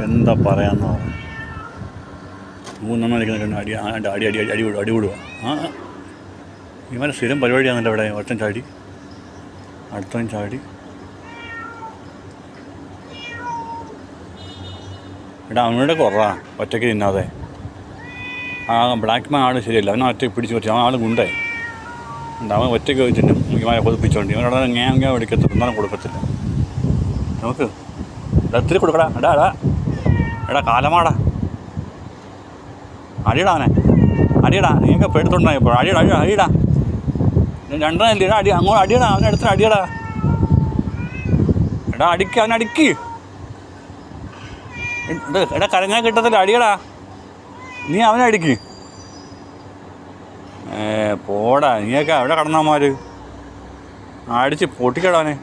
എന്താ പറയാന്ന് പറഞ്ഞു. 3 അടിക്കുന്ന അടി അടി അടി അടി അടി വിടുക. ഇവനെ സ്ഥിരം പരിപാടിയാണല്ലോ ഇവിടെ. ഒറ്റൻ ചാടി, അടുത്തവൻ ചാടി. എടാ അവനോട് കുറവാ ഒറ്റയ്ക്ക് തിന്നാതെ. ബ്ലാക്ക് മാൻ ആൾ ശരിയല്ല, അവനെ ഒറ്റയ്ക്ക് പിടിച്ച് വെച്ചു. അവൻ ആൾ ഗുണ്ടേ ഉണ്ട്. അവൻ ഒറ്റയ്ക്ക് വെച്ചിട്ട് ഇവനെ കൊതിപ്പിച്ചോണ്ട് ഇവനോട് ഞാൻ എടുക്കത്തില്ല, ഒന്നാലും കൊടുക്കത്തില്ല. നമുക്ക് ഇത്തിരി കൊടുക്കടാ. എടാ കാലമാടാ, അടിയടാ അവനെ, അടിയടാ. നീയൊക്കെ പേടിത്തോണ്ടാ ഇപ്പോൾ. അടിയടാ രണ്ടെണ്ണല്ലേ അടി, അങ്ങോട്ട് അടിയടാ, അവനെ എടുത്തിട്ട് അടിയടാ. എടാ അടിക്ക്, അവനടിക്ക്. എടാ കരഞ്ഞാൽ കിട്ടത്തില്ല, അടിയടാ. നീ അവനെ അടിക്ക്. പോടാ, നീയൊക്കെ അവിടെ കടന്നമാര് അടിച്ച് പൊട്ടിക്കടാ അവനെ.